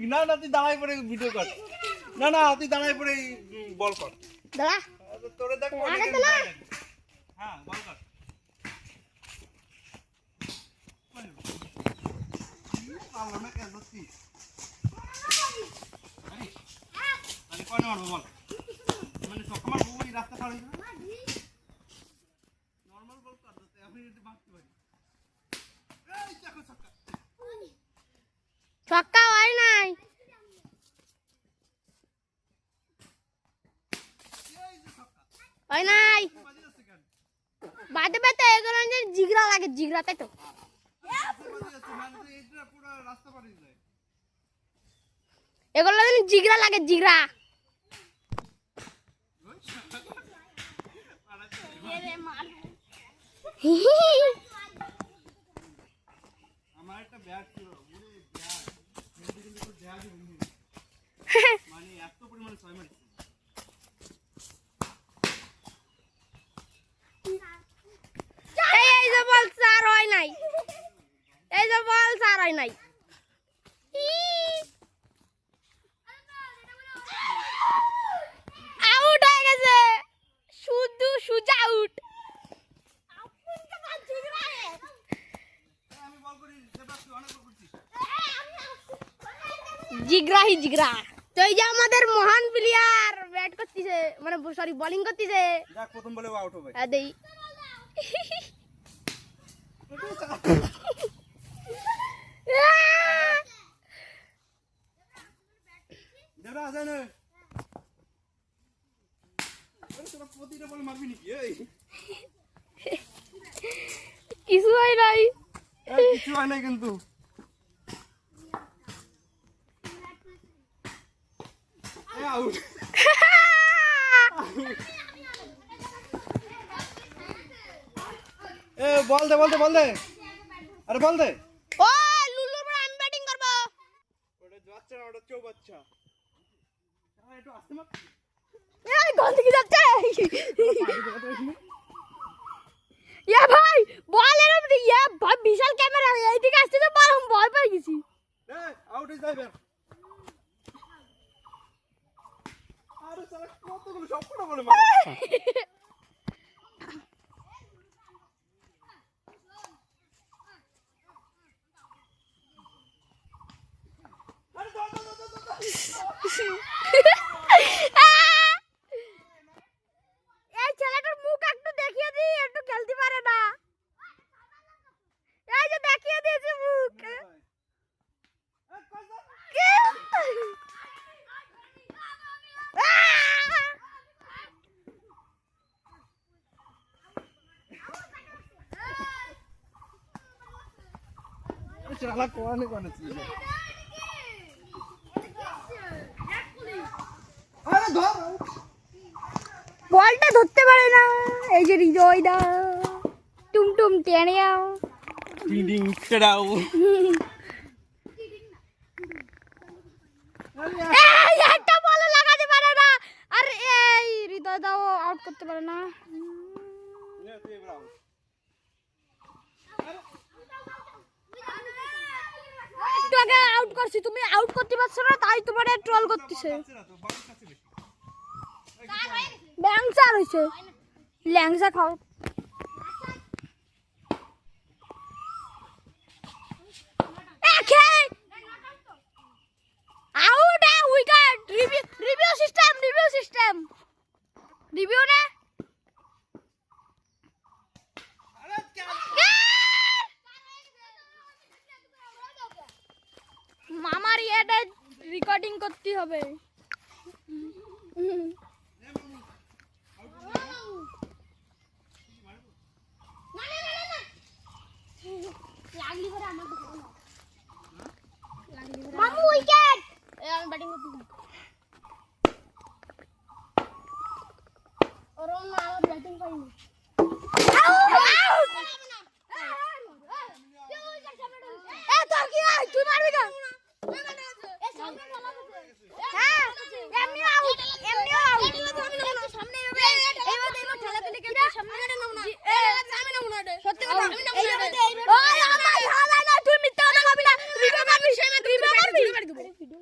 না না তুই দাঁড়াই পড়ে ভিডিও কর না না তুই দাঁড়াই পড়ে বল কর দাঁড়া তোরে দেখ হ্যাঁ বল কর পারলো না কেন তুই আরে কোন মারবো বল মানে ছক্কা মারবো ওই রাস্তা ছাড়ি না নরমাল বল কর দতে আমি একটু মারতে পারি এই দেখো ছক্কা ছক্কা হয় নাই হয় নাই বাদে বাদে এগুলো জিগরা লাগে জিগরা তাই তো এগুলো জিগরা লাগে জিগরা আমার একটা ব্যাগ ছিল মানে এত পরিমাণে ছয় মারছে এই যে বল স্যার হয় নাই এই যে বল স্যার হয় নাই আউট হয়ে গেছে শুধু সুজা আউট আমি বল করি দেবাস তুই অনেক করছিস জিগরা হি জিগরা তো এই যে আমাদের মহান প্লেয়ার ব্যাট করতেছে মানে সরি বোলিং করতেছে দেখ প্রথম বলে আউট হবে হ্যাঁ দেই দেবরা আসে না তোরা প্রতিটা বল মারবি নাকি এই কিছু হয় নাই কিছু হয় নাই কিন্তু আউট এ বল দে বল দে বল দে আরে বল দে ও লুলুর পর আমি ব্যাটিং করব ওটা বাচ্চা না ওটা চৌ বাচ্চা একটু আসতে মার এই গোল দিকে যাচ্ছে ইয়া ভাই বল এরম ইয়া ভাই বিশাল ক্যামেরা এইদিকে আসছে তো বল ভয় পেয়ে গেছি এই আউট হয়ে যাবে আরে সারা কতগুলো সবকটা বলে মার এই ছেলেটার মুখ একটু দেখিয়ে দি একটু খেলতে পারে না এই যে দেখিয়ে দিয়েছে মুখ শালা কোয়ানে কোনে ছিল আরে ধর বলটা ধরতে পারে না এই যে হৃদয় দা টুমটুম টেনে যাও ডিং খেড়াও এই একটা বল লাগাতে পারে না আর এই হৃদয় দাও আউট করতে পারে না নে তুই ব্রাও তোকে আউট করছি তুমি আউট করতে পারছো না তাই তোমারে ট্রল করতেছে ব্যাংসার হইছে ল্যাংসা খাও out wicket review system review না মামার ইয়েটা রেকর্ডিং করতে হবে মামু উইকেট আমি ব্যাটিং করতে ওর না ব্যাটিং করিনি আউট এ তো কি তুই মারবি না হ্যাঁ এমনি আউট সামনে এবার ঠেলা দিলে কেউ সামনে নাও না আমি নাও না সত্যি কথা আমি নাও না ওই আমার হালা না তুই মিথ্যা কথা কবি না ভিডিও করবি সেই ভিডিও করবি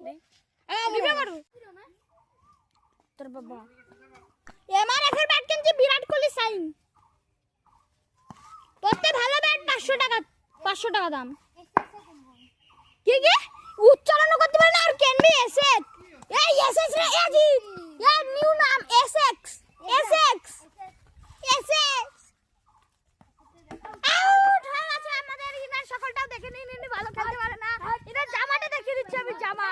রিভিউ করো তোর বাবা এমআরএফ এর ব্যাট কিনছি বিরাট কোহলি সাইন তোতে ভালো ব্যাট 500 টাকা দাম কি উচ্চারণ করতে পারে না আর কেনবি এসএস এই এসএস রে এজি এর নিউ নাম এসএক্স এসএক্স এসএক্স আউট হয়ে গেছে আমাদের ইনার সকলটাও দেখে নিন ইনি ভালো খেলতে পারে না ইনার জামাটা দেখিয়ে দিচ্ছি আমি জামা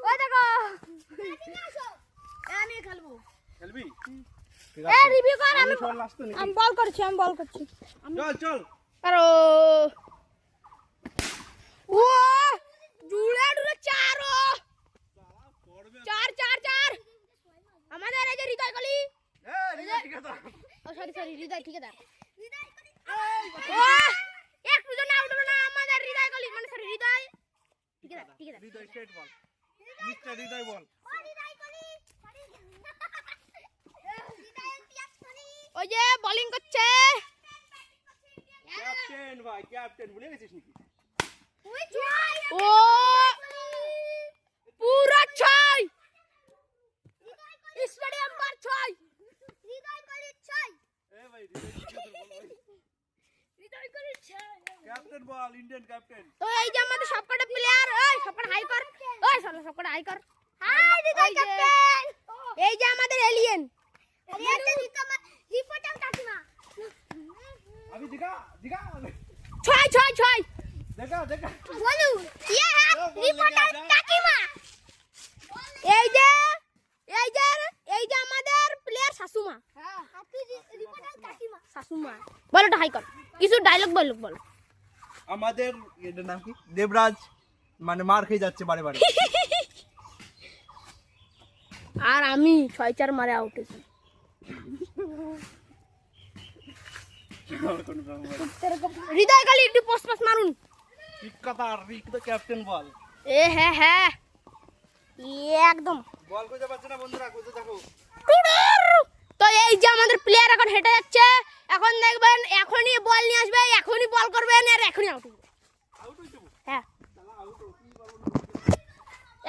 ওই দেখো আমি খেলবো খেলবি এ রিভিউ কর আমি বল করছি চল আরো ও জুড়ে চারো চার আমাদের এই যে হৃদয় কলি ও সরি হৃদয় ঠিকাদার ও একটু জন আউট হলো না আমাদের হৃদয় কলি মানে সরি হৃদয় ঠিকাদার হৃদয় স্ট্রেট বল মিস্টার হৃদয় বল ওই যে বোলিং করছে ক্যাপ্টেন ভাই ক্যাপ্টেন ভুলে গেছিস নাকি ও পুরো 6 স্টেডিয়াম পার 6 হৃদয় কলি 6 এ ভাই হৃদয় কলি 6 ক্যাপ্টেন বল ইন্ডিয়ান ক্যাপ্টেন তো এই যে আমাদের সবকটা প্লেয়ার ওই সবকটা হাই কর ওই সবকটা হাই কর হাই হৃদয় ক্যাপ্টেন এই যে আমাদের এলিয়েন রিপোর্টার কাকিমা अभी दिखा 6 देखा বলু ইয়ে হ্যাঁ রিপোর্টার কাকিমা এই যে আমাদের প্লেয়ার শাশুমা হ্যাঁ আপনি রিপোর্টার কাকিমা শাশুমা বলটা হাই কর কিছু ডায়লগ বল আমাদের এর নাম কি দেবরাজ মানে মার খেয়ে যাচ্ছে বারে বারে আর আমি 6-4 মারে আউট হয়েছি হৃদয় কালি একটু পোস্ট মারুন কাতার রিক দ্য ক্যাপ্টেন বল এ হ্যাঁ একদম বল কোজা পাচ্ছে না বন্ধুরা কোজা দেখো তো এই যে আমাদের প্লেয়ার এখন হেঁটে যাচ্ছে এখন দেখবেন এখনই বল নিয়ে আসবে এখনই বল করবেন আর এখনই আউট হবে আউট হয়ে যাবো হ্যাঁ শালা আউট কি বলবো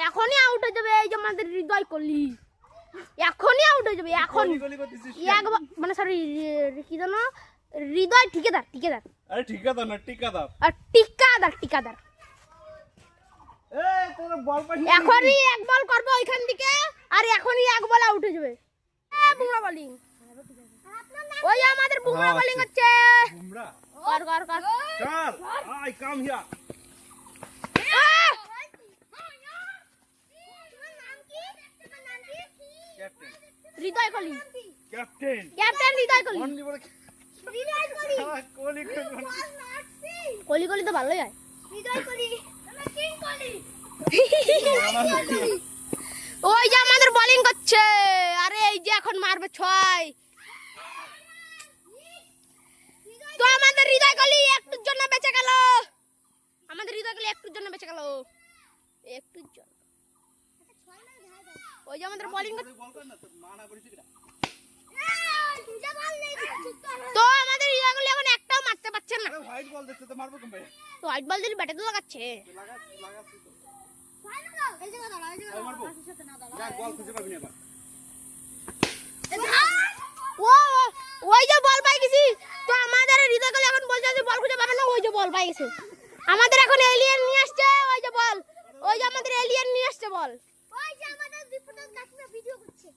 এখনই আউট হয়ে যাবে এই যে আমাদের হৃদয় কলি এখনই আউট হয়ে যাবে এখন গলি করতেছিস একবার মানে সরি কি জানো হৃদয় ঠিকাদার আরে ঠিকাদার না ঠিকাদার আর ঠিকাদার এ তোর বল পাস এখনই এক বল করবে ওইখান থেকে আর এখনই এক বল আউট হয়ে যাবে বুমরা বোলিং ওই আমাদের বুমরা বোলিং হচ্ছে বুমরা কর চল আই কাম হিয়ার ক্যাপ্টেন হৃদয় কলি ক্যাপ্টেন হৃদয় কলি অনলি বলে কলি তো ভালোই হয় ওই যে আমাদের বোলিং করছে আরে এই যে এখন মারবে 6 তো আমাদের হৃদয় কলি একটুর জন্য বেঁচে গেল একটুর জন্য ওই যে আমাদের বোলিং বল কর না তো মানা করিস কিনা তো আমাদের হৃদয় কলি এখন একটাও মারতে পারছেন না আরে হোয়াইট বল দেখতে তো মারবো কম ভাই তো হোয়াইট বল দিলে ব্যাটে তো লাগাচ্ছে লাগা তো মারবো যা বল খুঁজে পাবি না এবার ওই যে বল পাই গেছি তো আমাদের হৃদয় কলি এখন বলছে যে বল খুঁজে পাবে না ওই যে বল পাই গেছে আমাদের এখন এলিয়েন নিয়ে আসছে ওই যে আমাদের এলিয়েন নিয়ে আসছে বল ওই যে আমাদের রিপোর্টার কাকিমা ভিডিও করছে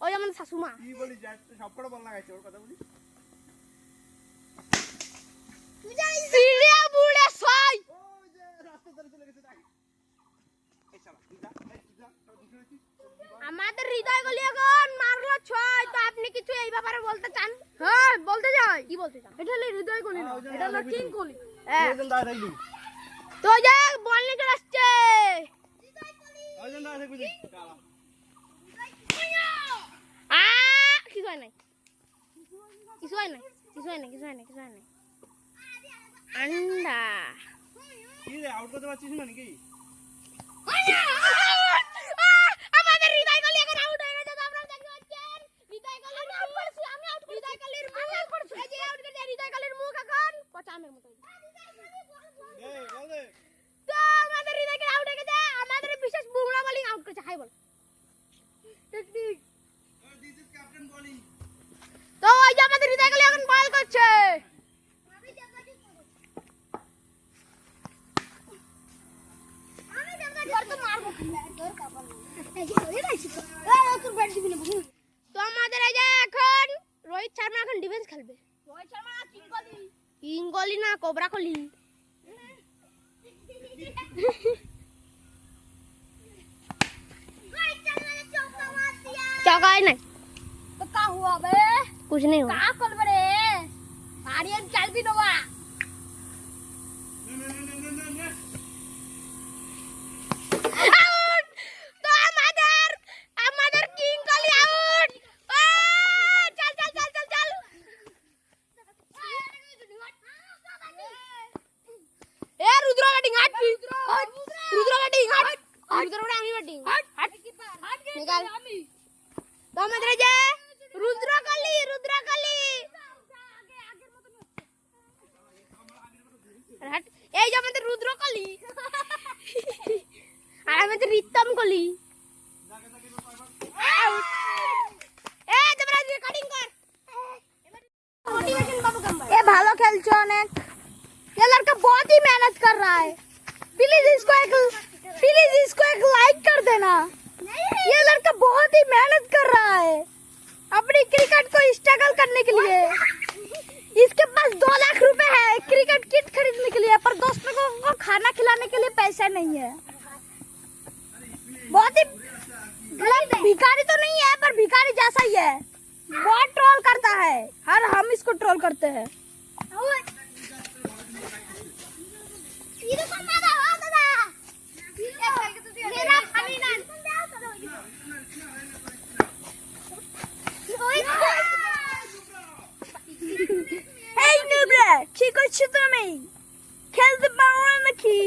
ওই আমাদের শাশুমা কি বলি যা সবকটা বল লাগাইছে ওর কথা বলি সিরিয়া বুড়ে ছয় ওই যে রাস্তা ধরে চলে গেছে দেখ এই শালা তুই যা আমাদের হৃদয় কলি এখন মারলো 6 তো আপনি কিছু এই ব্যাপারে বলতে চান হ্যাঁ বলতে যাই কি বলতে চান এটা হলো হৃদয় কলি না এটা হলো কিং কলি হ্যাঁ ওজন দা থাকবি তো যে বল নিয়ে চলে আসছে ওজন দা থাকবি কিছু হয় নাই আন্ডা কি রে আউট করতে পারছিস না নাকি আমাদের হৃদয় কলি এখন আউট হয়ে গেছে আপনারা দেখতে পাচ্ছেন হৃদয় কলির আউট করেছি আমি আউট করেছি হৃদয় কলির মুখ আউট করেছি এই যে আউট করে হৃদয় কলির মুখ এখন পচামের মতো এই বল দে তো আমাদের হৃদয় কলি আউট হয়ে গেছে আমাদের বিশেষ বুমরা বলি high ball technique. This is captain bowling. তো ওই যে আমাদের হৃদয় কালী এখন বল করছে। তো আমাদের এই যে এখন রোহিত শর্মা এখন ডিফেন্স খেলবে। রোহিত শর্মা কিং কোহলি না কোবরা কোহলি। चौका है नहीं तो का हुआ बे? कुछ नहीं हुआ। का कर बरे? आर्यन चल भी नवा। आउट तो हमारे किंग कोहली आउट। चल चल चल चल चल ए रुद्र बैटिंग हट रुद्र बैटिंग हट रुद्र बैटिंग हट निकाल। तो हमारे जे रुद्र कोहली हट এই যে আমাদের রুদ্র কোহলি আর আমাদের রিতম কোহলি। এ তোমরা রেকর্ডিং কর। मोटिवेशन बाबू कम ये भालो खेलছো অনেক। ये लड़का बहुत ही मेहनत कर रहा है। प्लीज इसको एक लाइक कर देना। ये लड़का बहुत ही मेहनत कर रहा है अपनी क्रिकेट को स्ट्रगल करने के लिए। इसके पास 2 लाख रुपए है क्रिकेट किट खरीदने के लिए, पर दोस्तों को खाना खिलाने के लिए पैसा नहीं है। बहुत ही भिखारी तो नहीं है पर भिखारी जैसा ही है। बहुत ट्रोल करता है और हम इसको ट्रोल करते हैं। এই নুবরা কি করছো তুমি? খেলতে পারো না নাকি?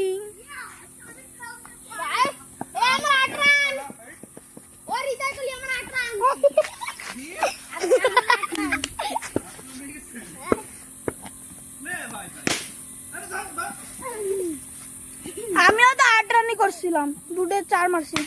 আমার 8 রান ওর হৃদয় কোহলি আমার 8 রান। আমিও তো 8 রানই করছিলাম, দুটো 4 মারছি।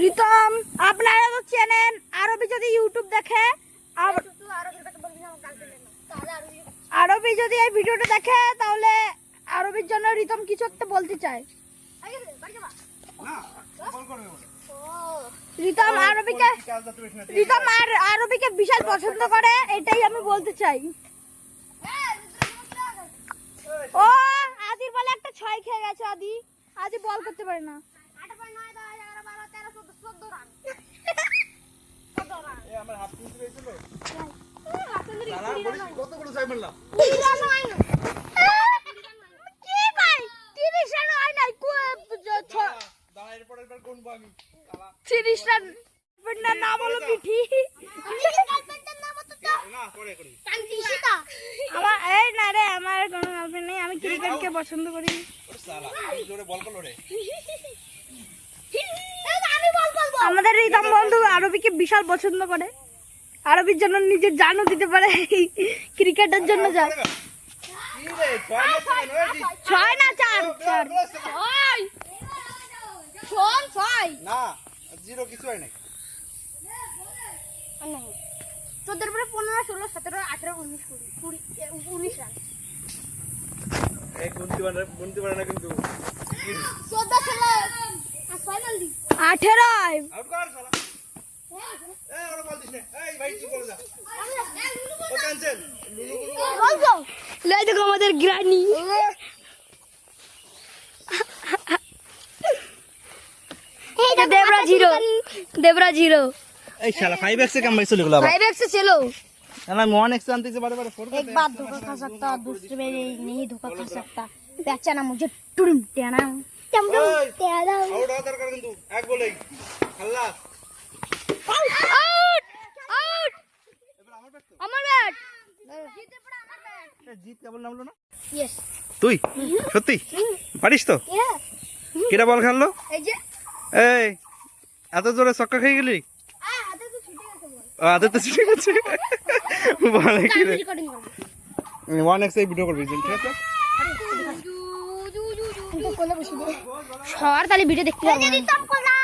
রিতম আপনারা তো চেনেন, আরবি যদি ইউটিউব দেখে আরবি যদি এই ভিডিওটা দেখে তাহলে আরবির জন্য রিতম কিছু একটা বলতে চায়। রিতম আরবিকে বিশাল পছন্দ করে, এটাই আমি বলতে চাই। ও আদির বলে একটা 6 খেয়ে গেছে। আদি বল করতে পারে না। আমার হাফ মিনিট হয়েছিল। সালা বলিস কত বড় সাই মারলাম। কি ভাই 30 রান হয় নাই। দাঁড়াইর পরের বার কোন আমি সালা 30 রান না না বলো পিঠি। না পরে করি। আমার এই না রে, আমার কোনো গার্লফ্রেন্ড নেই, আমি ক্রিকেটকে পছন্দ করি। ওরে সালা এই জোরে বল করলো রে। আমাদের রিতম বন্ধু আরবিকে বিশাল পছন্দ করে, আরবির জন্য নিজের জানও দিতে পারে ক্রিকেটের জন্য। যায় কি রে 6 ম্যাচ কেন হয়েছে? 6 না 4 6 না জিরো কিছু হয় নাই। 14 পরে 15 16 17 18 19 20 19 রান। এই গুনতি পারে না কিন্তু 14 16 আর ফাইনাল দি 18 আউট কর শালা। এই ওরে বল দিস না। এই ভাই কি বল যা। ও ক্যান্সেল। লুলু বলছো লাই দেখো আমাদের গ্রানি। এই দেবরা জিরো। এই শালা 5x से कम पैसे लिखला बा। 5x से चलो। ना 1x से अंतिम से बारे 4 एक बात धोखा खा सकता, दूसरे में नहीं धोखा खा सकता। पहचाना मुझे टुडुम टेना टमटम टेना। आउट आदर कर কিন্তু এক বলেই খাল্লাস। आउट এবার আমার ব্যাট তো। আমার ব্যাট জিতে পড়া আমার ব্যাট। জিত কেবল নামলো না। यस তুই সত্যি পারিস তো? ইয়া কেটা বল খেললো? এই যে এই এত জোরে ছক্কা খেয়ে গেলি? হাতে তো ছুটে গেছে বল। আদে তো ঠিক আছে। বলে কি রে? রেকর্ডিং করব। 1x এই ভিডিও করবি ঠিক আছে? তো কোলে বসে দে। সবার তাহলে ভিডিও দেখতে পারবো না। টপ কোলা।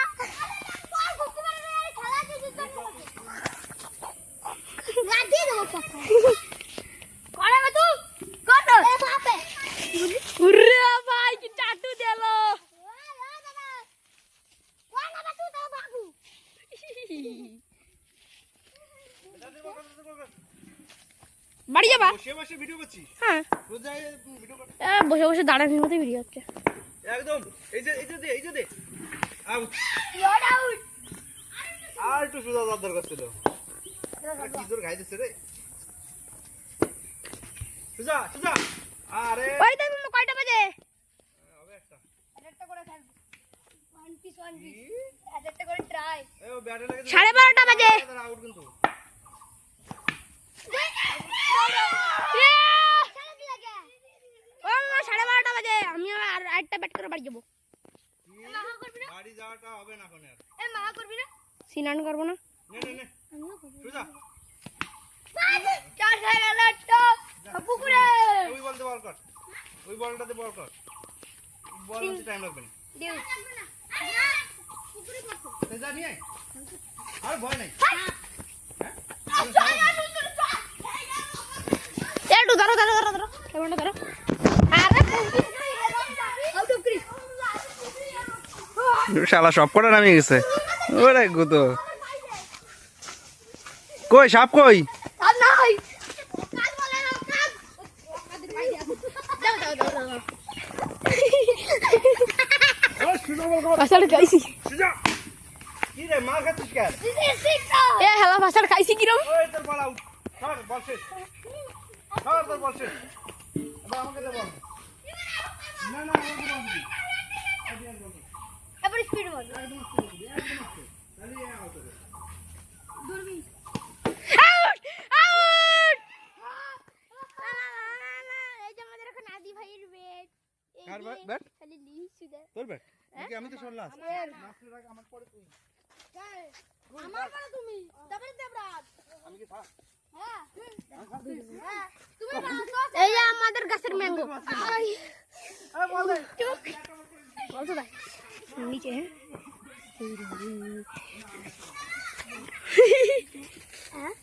লাঠি দেবো কাকা। করে মা তুই? কত? এ বাপে। উরে ভাই কি টাটু দিলো। বাড়ি যাবা? বসে বসে ভিডিও করছি। হ্যাঁ রোজায় ভিডিও কর। বসে বসে দাঁড়ানোর মতো ভিডিও হচ্ছে। একদম এই যে দে আউট। আর একটু সুদা দরকার ছিল। কি জোর গাই দিছে রে। সুজা আরে ওই টাইম কয়টা বাজে? হবে একটা। একটা করে খেলবো ওয়ান পিস একটা করে ট্রাই এ ও ব্যাটে লাগে। 12:30 বাজে। আউট কিন্তু। ও মা 12:30 বাজে। আমি আর একটা ব্যাট করে বাড়ি যাবো। বাড়ি যাওয়াটা হবে না এখন আর। এ মা করবি না সিনান করবো না। নে সুজা চার হয়ে গেল একটা পুকুরে ওই বলতে বল কর। ওই বলটাতে বল কর। বল হতে টাইম লাগবে না। দিউ তেজা নিয়ে আয়। আর ভয় নাই। একটু ধরো ক্যামেরাটা ধরো। আরে আউট অফ ক্রিজ শালা সব কটা নামিয়ে গেছে। ওরে গুতো। কই সাপ কই? আর নাই কাজ বলে না কাজ। দাও। ও সুজা বল কর। ফাসাল খাইছি। সুজা কি রে মার খাচ্ছিস কেন? এ হেলা ফাসাল খাইছি কিরম? ওই তোর বল আউট। ধর বল শেষ। ধর তোর বল শেষ। এবার আমাকে দে বল। না আমাকে বল দিবি। এবার স্পিড বল তাহলে আউট হবে। আউট! এই যে আমাদের এখন আদি ভাইয়ের ব্যাট। কার ব্যাট? খালি লিখছি দে। তোর ব্যাট? নাকি আমি তো সরলাম। মাস্টার রাখ আমার পরে তুই। আমার করে তুমি তারপরে দেবরাজ আমি কি থাক? হ্যাঁ তুমি মারছো এই যে আমাদের গাছের ম্যাঙ্গো। এই বল দে। বলতো ভাই নিচে হ্যাঁ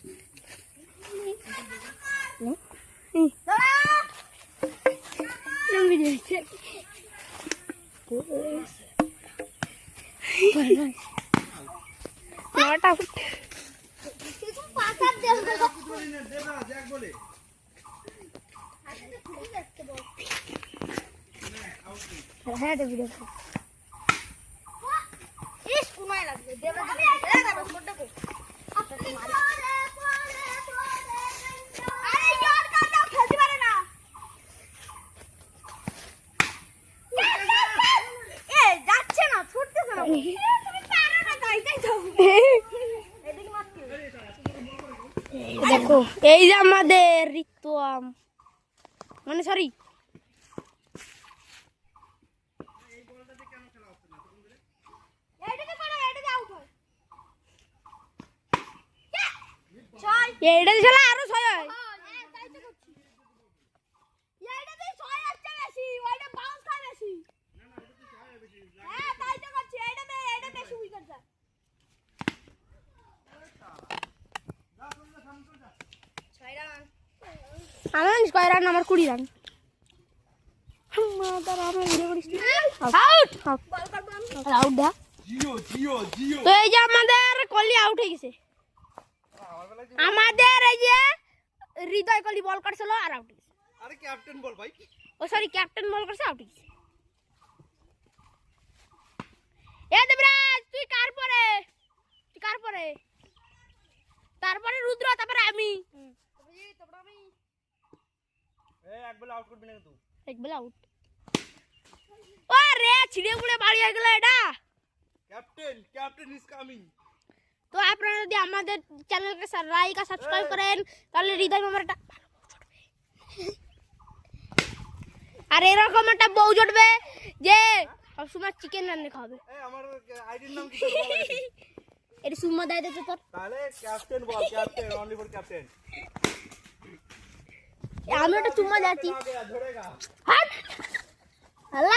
পাকার দেব দেবা জ্যাক বলে। হ্যাঁ ভিডিও ইস কুমায় লাগবে দেবরাজ দেবরাজ ছোট কো আরে ইয়ার কাটা খেলতে পারে না এ যাচ্ছে না ছুটতেছে না তুমি পারো না তাই যাও এদিকে মারতে দেখো এই যে আমাদের রিক্ত আম মানে সরি এইটাকে করো এইটাকে আউট হয় এইটা ছেলে আরো ছয় হয় হ্যাঁ তাই তো করছি এইটাতে 6 আসছে বেশি ওইটা বাউন্স খায় বেশি হ্যাঁ তাই তো করছি এইটা বেশি উইকেট যায় আমার স্কয়ার রান আমার 20 রান আউট বল করব আমি আউট দা জিও তো এই যে আমাদের কলি আউট হয়ে গেছে আমাদের এই যে হৃদয় কলি বল করছিল আর আউট হয়ে গেছে আরে ক্যাপ্টেন বল ভাই। ও সরি ক্যাপ্টেন বল করছে আউট হয়ে গেছে এ দেবরাজ তুই কার পরে তারপরে রুদ্র তারপরে আমি তারপর আমি এই এক বলে আউট করবি না তুই। এক বলে আউট ও রে ছিড়ে পুড়ে বাড়ি হয়ে গেল এটা ক্যাপ্টেন ইজ কামিং। তো আপনারা যদি আমাদের চ্যানেলকে লাইক আর সাবস্ক্রাইব করেন তাহলে হৃদয় মামারটা আর এরকম একটা বউ জুটবে যে সবসময় চিকেন রান্না খাবে এই আমার আইডির নাম কি তোর বল আগে। এটা সুম্মা দেয় দিতে তোর তাহলে captain ball, captain only for captain. আমি ওটা চুম্মা যাচ্ছি आ गया झड़ेगा। হাট হ্যালো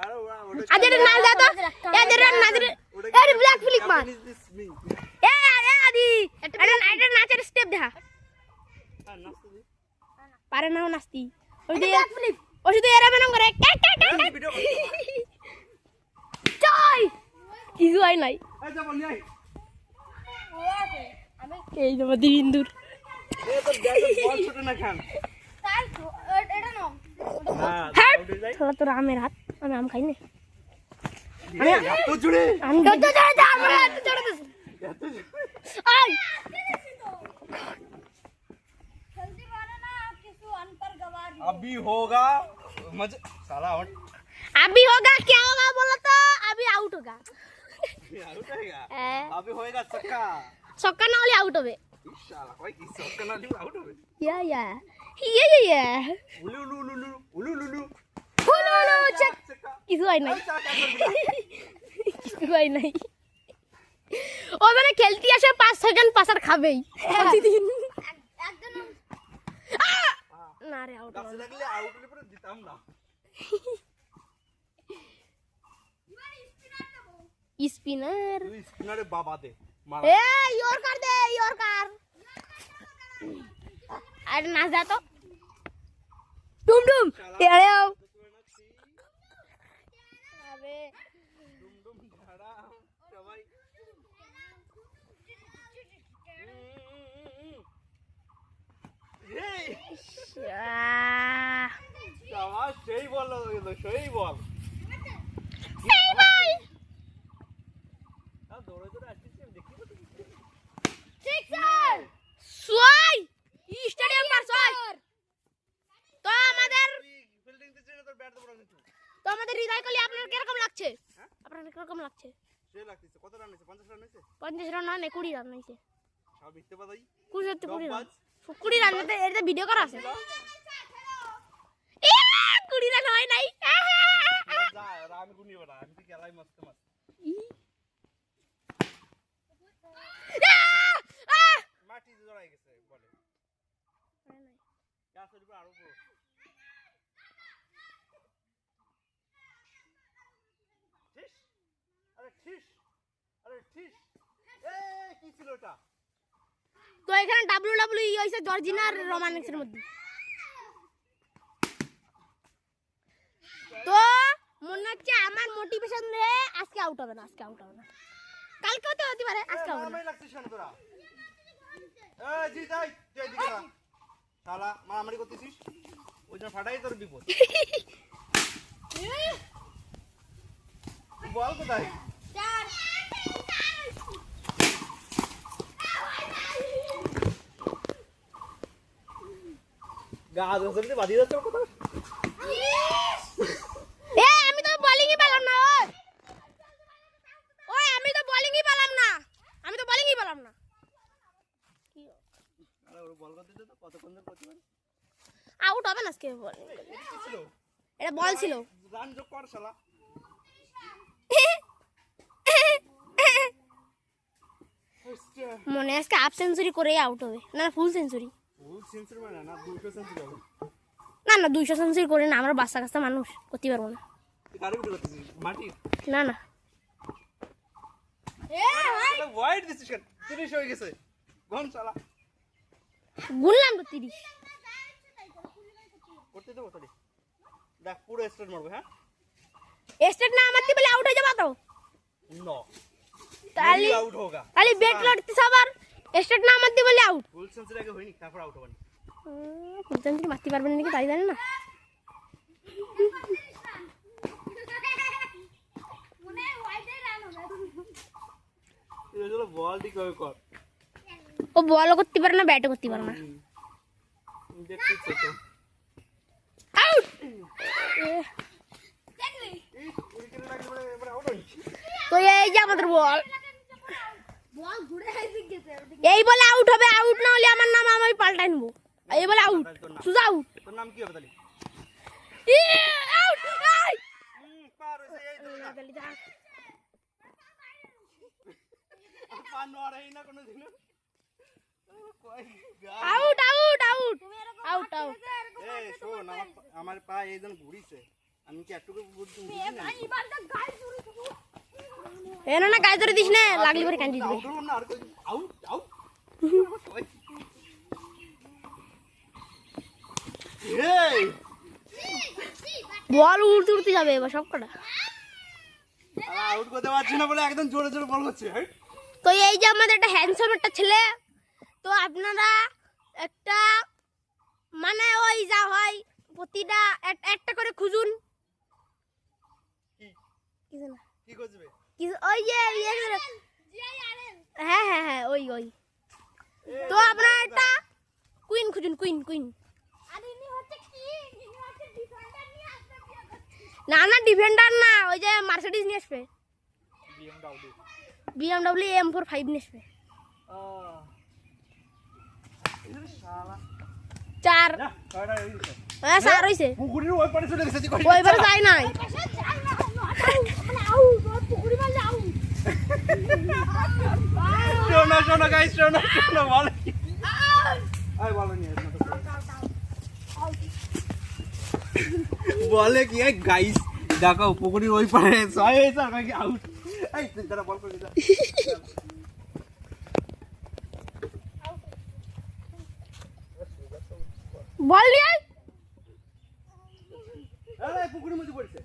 अरे ওটা আজের না যা তো আজের না দে আরে ব্ল্যাক ফ্লিক মার Is this me? এ আদি এটা নাচের স্টেপ দেখা হ্যাঁ নাচতে দি। পারে না নাচতি ওই যে ওই শুধু এরা মেনম করে ভিডিও চাই কিছু হয় নাই এই যা বল নাই। এই যে আমাদের ইন্দুর এ তো ব্যাটে বল ছুটে না খান। তাই তো এটা নাও হ্যাঁ হাট উঠে যাই। শালা তোর আমের হাত আমি আম খাই না এত জুড়ে আমি তো জড়ে যা আমার হাত জড়ে দিস এত জুড়ে। আই जल्दी मारो ना किसी अनपर गवार अभी होगा मजा साला आउट अभी होगा क्या होगा बोलो तो अभी आउट होगा आउट होएगा। ए अभी होएगा छक्का। ছক্কা না হলে আউট হবে শালা কই কি ছক্কা না দিলে আউট হবে। ইয়া উলু উলু উলু উলু উলু হুলু চেক ছক্কা। কিছু হয় নাই চা চা করবি। কিছু হয় নাই ও মানে খেলতে আসে 5 সেকেন্ড পাসার খাবেই প্রতিদিন একদম না রে আউট গাছে লাগলে আউট হলে পরে দিতাম না। স্পিনার তুই স্পিনারে বাবা দে মার। এ ইয়র্কার দে ইয়র্কার আরে না যা তো ডুম ডুম এরে আও আবে ডুম ডুম ধাড়া সবাই। এই সবাই সেই বল সেই বল। সেই বল আর দৌড়ে দৌড়ে আসছিস দেখি তো। সিক্সার সোই স্টেডিয়াম পার সোই তো আমাদের ফিল্ডিং দিছিস না তোর ব্যাট তো বড় কিন্তু। তো আমাদের হৃদয় কলি আপনার কিরকম লাগছে আপনার কিরকম লাগছে সে লাগতেছে কত রান হয়েছে 50 রান হয়েছে 50 রান না 20 রান হইছে সব মিথ্যে কথাই। 20 রান বাজ। 20 রান মধ্যে এর ভিডিও করা আছে এ 20 রান হয় নাই যা রান গুনি বড় আমি তো খেলাই মস্ত মস্ত। মাটি জড়াই গেছে বলে ক্যাচ হইবে আরো বড়। ঠিক আরে ঠিক আরে ঠিক এই কি ছিল এটা। তো এখানে WWE হইছে জর্জিনা আর রোমানিক্সের মধ্যে তো মনে হচ্ছে আমার মোটিভেশন রে আজকে আউট হবে না কালকে হতে পারে আজকে হবে না মারামারি লাগছিস কেন তোরা। এই জি যাই তুই এদিকে যা। শালা মারামারি করতেছিস ওই জন্য ফাটাই তোর বিপদ। বল কোথায়। চার গা ধরে বাঁধিয়ে যাচ্ছে কোথায়। এ আমি তো বোলিংই পেলাম না ওই আমি তো বোলিংই পেলাম না আরে ওর বল করতে দে তো কতক্ষণ ধরে করতে পারে। আউট হবে না আজকে বল এটা কি ছিল। এটা বল ছিল রান যোগ কর শালা। মনে হয় আজকে হাফ সেঞ্চুরি করেই আউট হবে না ফুল সেঞ্চুরি ফুল সেঞ্চুরি মানে না 200 সেঞ্চুরি হবে। না 200 সেঞ্চুরি করে না আমরা বাচ্চা কাচ্চা মানুষ করতে পারবো না তুই কারে উঠে করতেছিস মাটি। না এটা ওয়াইড দিছিস কেন 30 হয়ে গেছে গন শালা। গুনলাম তো 30 করতে দেবো তোরে দেখ পুরো স্ট্রেট মারবো। হ্যাঁ স্টেট না মারতে বলে আউট হয়ে যাবা তো নো তাহলে আউট হোগা। তাহলে বেট লড়তে সবার স্টেট না মারতে বলে আউট ফুল সেঞ্চুরি আগে হয়নি তারপর আউট হবেন। ফুল সেঞ্চুরি মারতে পারবেন নাকি তাই জানেন না মনে ওয়াইডে রান হবে তুই চলো বল দি কই কর। ও বলও করতে পারে না ব্যাটও করতে পারে না দেখছিস তো আউট দেখলি এই উইকেট লাগলে এবারে আউট হই। তো এই যে আমাদের বল বল ঘুরে এসে গেছে এই বলে আউট হবে আউট না হলে আমার নাম আমি পাল্টাই নেবো এই বলে আউট সুজা আউট তোর নাম কি হবে তাহলে? আউট পার হইছে এই তো না। পার নড়েই না কোনোদিনও। কই গা। Out out out out out এই শোন আমার পা এইজন ঘুরিছে। আমি কি একটু বুঝি না? এবারটা গাল জুড়ে দেবো। এনা না গায়ে ধরে দিস না লাগলি পরে কান্দি দিবে আউট হলাম না আর কই আউট আউট। এই বল উড়তে উড়তে যাবে এবার সব কটা। আউট করতে পারছি না বলে একদম জোরে জোরে বল হচ্ছে। তো এই যে আমাদের একটা হ্যান্ডসাম একটা ছেলে, তো আপনারা একটা মানে ওই যা হয় প্রতিটা একটা করে খুঁজুন। কি কিছু না কি করবে? ওই যে হ্যাঁ হ্যাঁ হ্যাঁ ওই ওই তো আপনারা একটা কুইন খুঁজুন, কুইন কুইন। আর ইনি হচ্ছে কি? ইনি হচ্ছে ডিফেন্ডার নিয়ে আসবে বিয়ে করছে। না না ডিফেন্ডার না, ওই যে মার্সিডিজ নিয়ে আসবে, BMW BMW M45 নিয়ে আসবে। এই শালা 4 না কয়টা হই গেছে? হ্যাঁ 4 হইছে, পুকুরের ওই পারে চলে গেছে কই? ওইবারে যাই নাই। পাশে যাই না মানে আউট ওর পুকুরি মারলে আউট। শোনো শোনো গাইস শোনো শোনো বল কি? আই বলো নি না তো। বলে কি এই গাইস দেখো পুকুরের ওই পারে ছয় হয়েছে আর কি আউট। এই তুই তারা বল করে দে। বল নিয়ে আয়। আরে পুকুরের মধ্যে পড়ছে।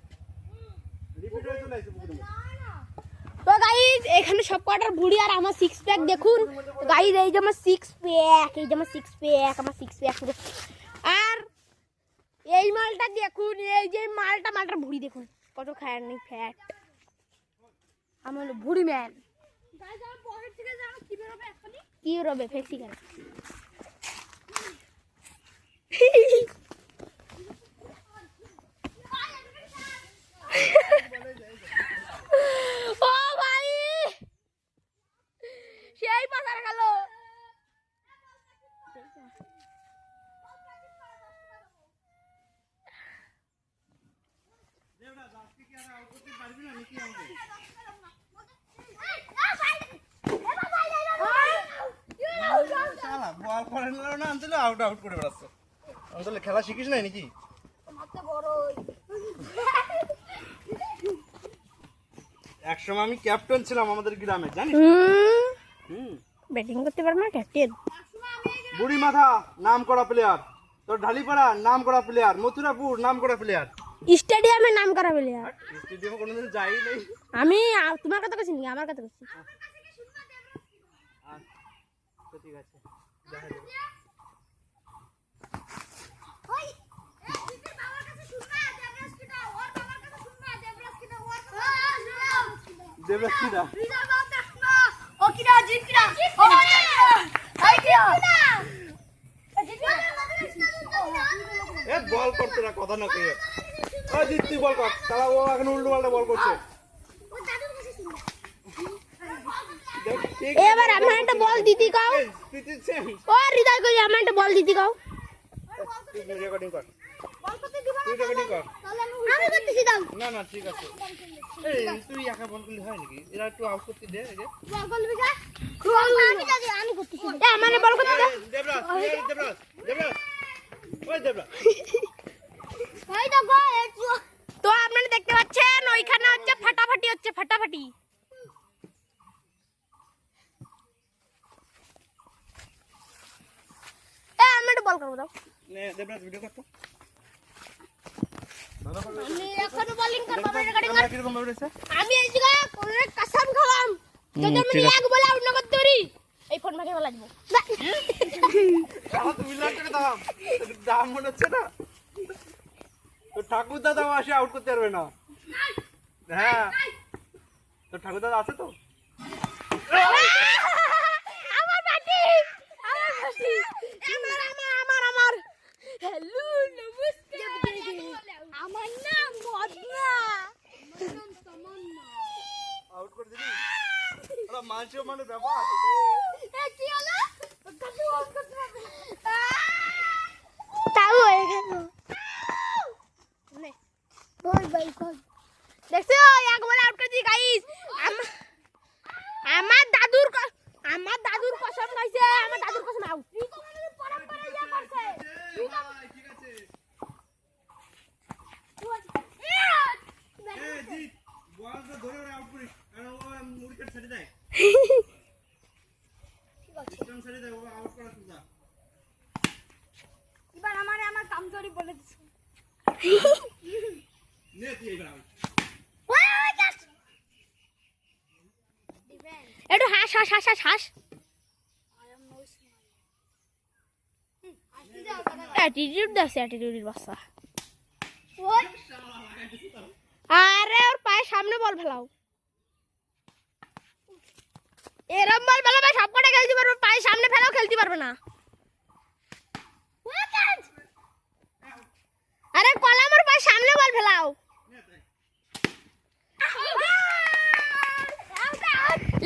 রিপিট হয়ে চলে আসছে পুকুরের মধ্যে। তো গাইস এখানে সব কটার ভুড়ি আর আমার 6 প্যাক দেখুন। গাইস এই যে আমার 6 প্যাক, এই যে আমার 6 প্যাক, আমার 6 প্যাক পুরো। আর এই মালটা দেখুন, এই যে মালটার ভুড়ি দেখুন কত খায়ার নেই ফ্যাট। আমার হলো ভুড়ি ম্যান। গাইস আমার পকেট থেকে জানো কি বের হবে এখনি? কি রবে ফেক্সি কেন? ও ভাই সেই পাতার গেল। দেবরা আজকে কি আর আউট করতে পারবি না নাকি আমাকে? শালা বল করে নিল না আনছিল আউট আউট করে বেড়াচ্ছে। আমি তাহলে খেলা শিখিস নাই নাকি? একসময় আমি ক্যাপ্টেন ছিলাম আমাদের গ্রামে জানিস? ব্যাটিং করতে পারবো না ক্যাপ্টেন। বুড়ি মাথা নাম করা প্লেয়ার, তোর ঢালিপাড়া নাম করা প্লেয়ার, মথুরাপুর নাম করা প্লেয়ার। স্টেডিয়ামে নাম করা বলে আর স্টেডিয়ামে কোনোদিন যাই নাই। আমি তোমার কথা কইছি নাকি আমার কথা কইছি? আচ্ছা ঠিক আছে দেখা যাবে। ওই দিদির বাবার কাছে শুনবা দেবরাজ কিটা ওর বাবার কাছে শুনবা দেবরাজ কিটা ওর বাবার দেবরাজ কিরা? রিজার বাবা দেখনা ও কিটা জিত কিটা ও আই কিটা এ বল করতে না কথা না কইয়া। ও জিত তুই বল কর। তারা ও এখন উল্টো পাল্টা বল করছে। ও দাদুর কাছে শুনবা দেখ, ঠিক এবার আমার একটা বল দিতি কাও। এই, তুই দিচ্ছিস? ও হৃদয় কই আমার একটা বল দিতি কাও। তুই রেকর্ডিং কর। বল করতে দিবা তুই রেকর্ডিং কর। তাহলে আমি করতেছি দাও না না ঠিক আছে। এই তুই একা বল করলে হয় নাকি? এরা একটু আউট করতে দে আগে। বল করবি যা আমি যাই আমি করতেছি এ আমারে বল করতে দে। দেবরাজ, দেবরাজ, দেবরাজ। ওই দেবরাজ। ভাই তো গো একটু তো আপনারা দেখতে পাচ্ছেন ওইখানে হচ্ছে ফাটাফাটি হচ্ছে ফাটাফাটি। এ আমি একটা বল করব দাও। নে দেবরাজ ভিডিও কর তো। আমি এখনো বোলিং করব রেকর্ডিং ক্যামেরা কিরকম ভাবে রয়েছে? আমি এই জায়গা কোন কসম খালাম যদি আমি এক বলে আউট না করতে পারি এই ফোন ভাগে ফেলা দিব। আমার 2 লাখ টাকা দাম। দাম মনে হচ্ছে না? তো ঠাকুর দাদা আসে আউট করতে পারবে না। হ্যাঁ। তো ঠাকুর দাদা আছে তো? আমার ব্যাটিং আমার ব্যাটিং আমার হ্যালো নমস্কার আমার নাম মদনা আউট করে দিবি? ওরা মানসিও মানে ব্যাপার। এ কি হলো কাটু অফ করতে হবে তাও হয়ে গেল বল ভাই কল দেখছো একবার আউট করে দিই গাইস আমার দাদুর কসম খাইছে আমার দাদুর কসম আউট রিকো মানে পরম্পরা ইয়া করছে রিকো ঠিক আছে এ জিত বলটা ধরে আউট করিস আর ও উইকেট ছেড়ে দেয় স্টাম্প ছেড়ে দেয় ও আউট করা সুদা এবার আমার কামজোরি বলে দিছে নে তুই এবার আউট একটু হাস অ্যাটিটিউড দেখছে অ্যাটিটিউডের বাচ্চা আরে ওর পায়ে সামনে বল ফেলাও এরম বল ফেলাবে সব কটা খেলতে পারবে পায়ে সামনে ফেলাও খেলতে পারবে না আরে কলাম ওর পায়ে সামনে বল ফেলাও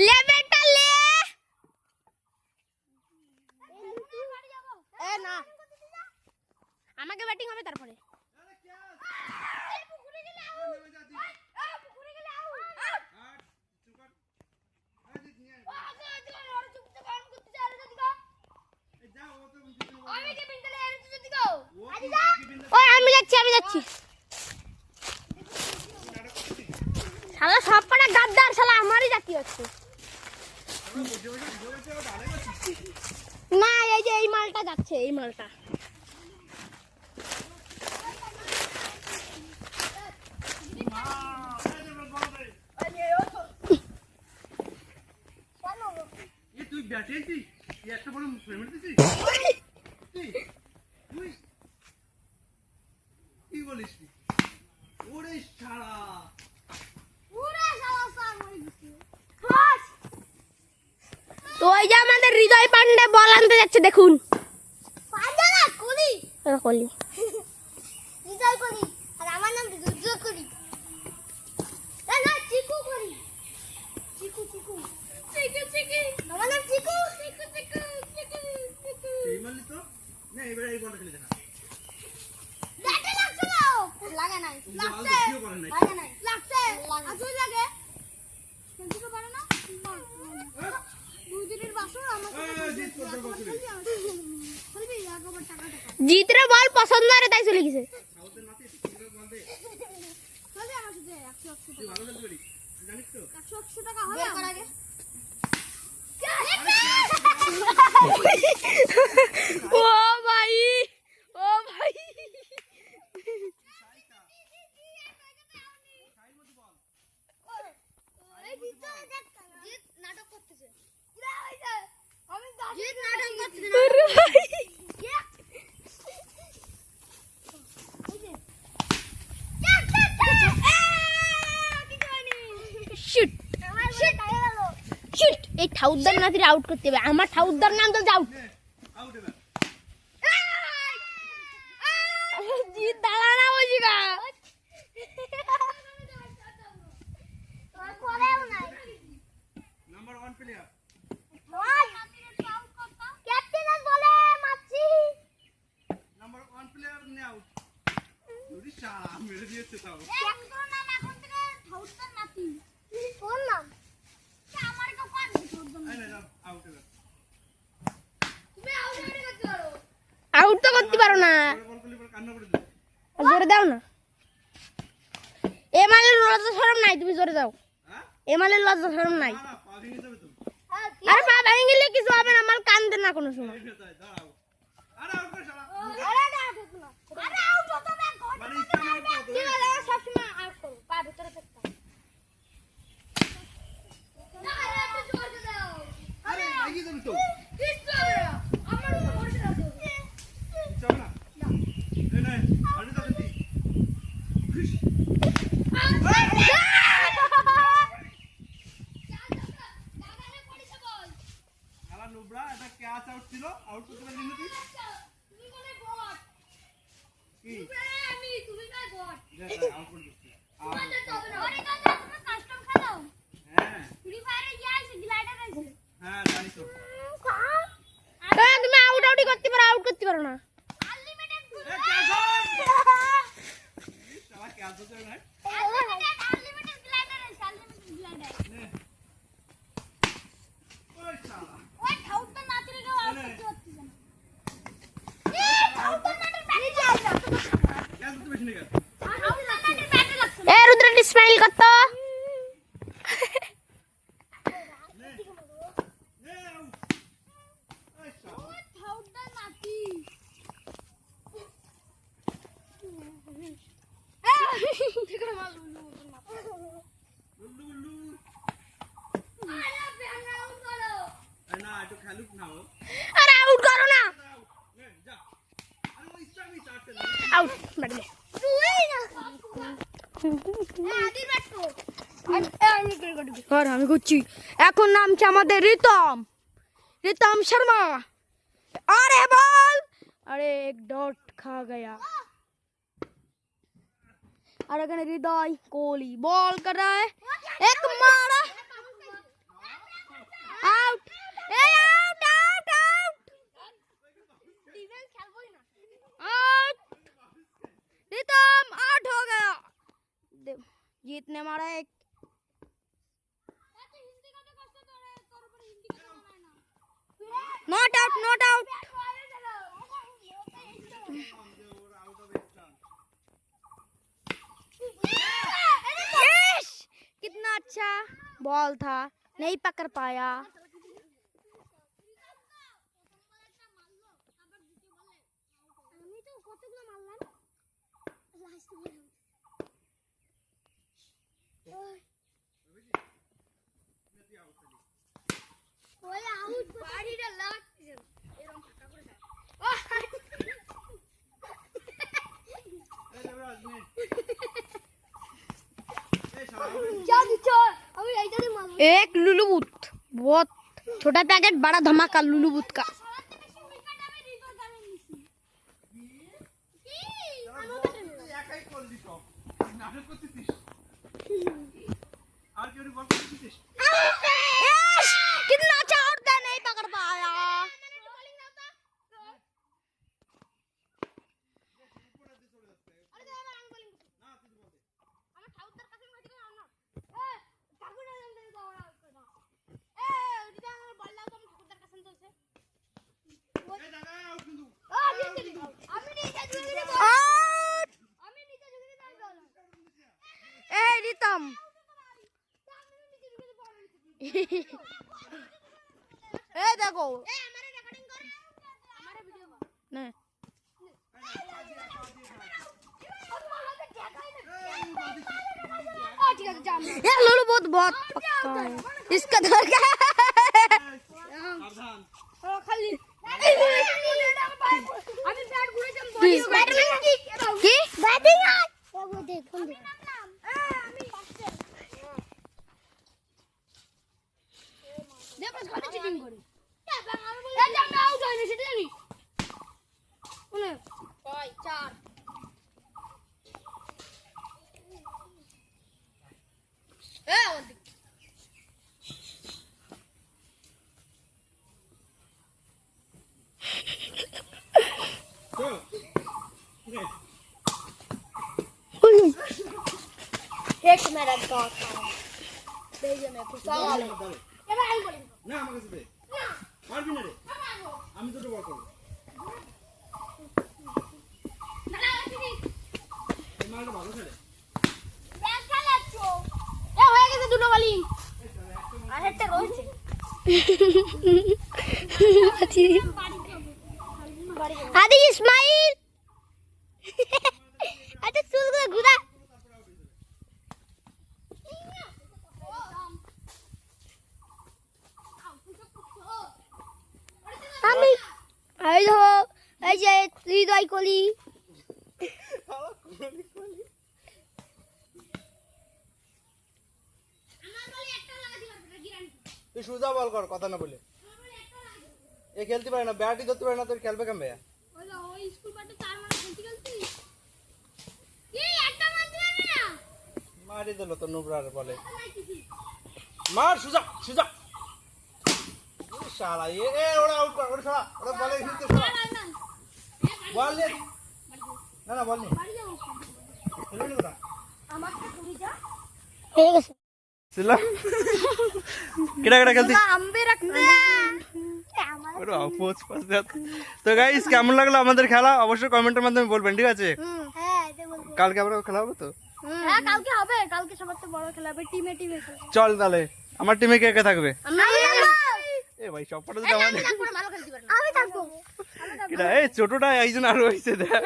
লে বেটা লে এ না আমাকে ব্যাটিং হবে তারপরে ওই আমি যাচ্ছি শালা সব কটা গাদ্দার শালা আমারই জাতি হচ্ছে না এই যে এই মালটা যাচ্ছে এই মালটা তুই ব্যাটিয়েছিস তুই একটা বড় ফ্রেমের দিছিস তুই কি বলিস ওরে শালা তো ওই যে আমাদের হৃদয় পান্ডে বল আনতে যাচ্ছে দেখুন কলি আর আমার নাম রুদ্র করি না চিকু করি চিকু আমার নাম চিকু এই মারলি তো না এবার এই বলটা খেলে দেখা ব্যাটে লাগছে না লাগে নাই লাগছে কেউ করে নাই লাগে নাই লাগছে আসলে লাগে খেলতে তো পারে না দুই দিনের বাসন আমাকে জিত করতে বলছিস বলবি একবার টাকা জিতরে বল পছন্দ আরে তাই চলে গেছে সাউথের মাঠে সিঙ্গেল বল দে বলবি আমার সাথে 100 তুই ভালো খেলতে পারিস জানিস তো 100 টাকা হবে আমার আগে ও ভাই নাটক করতেছে আমি জিত নাটক করতেছে আরে ভাই শুট এই ঠাউদার নাতির আউট করতে হবে আমার ঠাউদার নাম তো যাও আউট এবার জিত দাঁড়া না বলছি গা নাম্বার 1 প্লেয়ার নাম্বার 1 প্লেয়ার নে আউট তুই শালা মেরে দিয়েছে তাও এই না আউট এবার আউট তো করতে পারো না বল করলে পরে কান্না করে দে জোরে দাও না এ মালের লজ্জা শরম নাই তুমি জোরে দাও হ্যাঁ এ মালের লজ্জা শরম নাই না পা ভেঙে যাবে তো আরে পা ভেঙে গেলে কিছু হবে না মাল কান্দে না কোনো সময় দাঁড়াও আরে আউট কর শালা আরে আউট হতো না মানে ইচ্ছা না আউট কি বলে সবসময় আউট করো পা ভিতরে থাকতা না আরে একটু জোর দাও আরে লাগিয়ে দেন তো কিচ্ছু হবে না আমার উপর ভরসা রাখো চল না এই নে আরে দাও তুই খুশ শালা নুবরা এটা ক্যাচ আউট ছিল আউট করতে পারলি না তুই তুমি বলে গড কি আমি তুমি কাজ গড দেখ আউট করে দিচ্ছি আরে দাদা তুমি কাস্টম খেলো হ্যাঁ ফ্রি ফায়ারে কি আছে গ্লাইডার আছে হ্যাঁ জানি তো তুমি আউট করতে পারো না আনলিমিটেড এ ক্যাচ স্মাইল করতো। না একটু খেলুক না ও। আরে আউট করো না, যা আরে ওই স্টামি চাটতে না। আউট বাড়ি আর আমি করছি। এখন নামছে আমাদের রিতম, রিতম শর্মা। अरे बॉल, अरे एक डॉट खा गया। और अगर हृदय कोहली बॉल कर रहा है, एक मारा आउट, ए out out out out, Ritam out हो गया। जीत ने मारा एक। Not out, not out. कितना अच्छा बॉल था, नहीं पकड़ पाया। एक लुलुबुत, बहुत छोटा पैकेट बड़ा धमाका लुलुबुत का। একাই কল দিত নাটক করতেছিস আর কেউ বল করতেছিস। कितना अच्छा आउट था, नहीं पकड़ पाया। ए रितम ए देखो नहीं, ये लुलु बहुत बहुत पक्का है, इसका धर का সাবধান खाली की बैटिंग वो देखो চিটিং করি আমি আউট হইনি সেটা জানি বলে 4 এ ওদিক एक मेरा डॉट देखिए मैं खुश सवाल है এবার আমি বলি না আমাকে দে পারবি না রে আমি দুটো বল করব দাঁড়া আসিনি এই মালটা ভালো খেলে ব্যাট খেলাচ্ছো এ হয়ে গেছে দুটো বলি আরেকটা রয়েছে आदि इस्माइल अच्छा चुल गया गुदा আমি হ্যালো এই যে হৃদয় কলি তুই সুজা বল কর কথা না বলে এ খেলতে পারে না ব্যাটই ধরতে পারে না তোর খেলবে কেমবে ওই স্কুল পাটে 4 মানে খেলতে খেলতে এই একটা মারতে পারবে না মারি দিল তো নুবরার বলে মার সুজা সুজা শালা এ ওরা আউট কর ওরা শালা ওরা বলে হিলতে শালা বল নে না না বল নে খেলবি না আমাকে ঘুরে যা হয়ে গেছে ছিলাম কেডা কেডা খেলতি আম্বে রাখতে ওরে আপোচ পাস দেখ তো গাইস কেমন লাগলো আমাদের খেলা অবশ্যই কমেন্টের মাধ্যমে বলবেন ঠিক আছে হ্যাঁ এটা বলবো কালকে আমরা খেলা হবে তো হ্যাঁ কালকে হবে, কালকে সবার তো বড় খেলা হবে, টিমে টিমে খেলা। চল তাহলে আমার টিমে কে কে থাকবে? আমি এ ভাই সবটা তো আমাদের থাকবো না, ভালো খেলতে পারবো। আমি থাকবো। কিরা এই ছোটটা একজন আরো হইছে দেখ।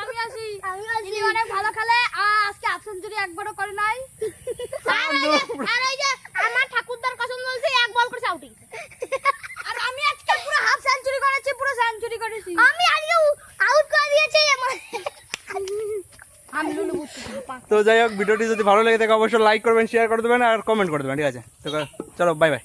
আমি আসি। ইনি অনেক ভালো খেলে, আজকে হাফ সেঞ্চুরি একবারও করে নাই। আর ওই যে আমার ঠাকুরদার কসম বলছে এক বল করে আউট গেছে। আর আমি আজকে পুরো হাফ সেঞ্চুরি করেছি, পুরো সেঞ্চুরি করেছি। আমি আজকে আউট করে দিয়েছি আমার। আমি লুলু বুঝতে তো যাই হোক ভিডিওটি যদি ভালো লেগে থাকে অবশ্যই লাইক করবেন, শেয়ার করে দেবেন আর কমেন্ট করে দেবেন, ঠিক আছে? তো চলো বাই বাই।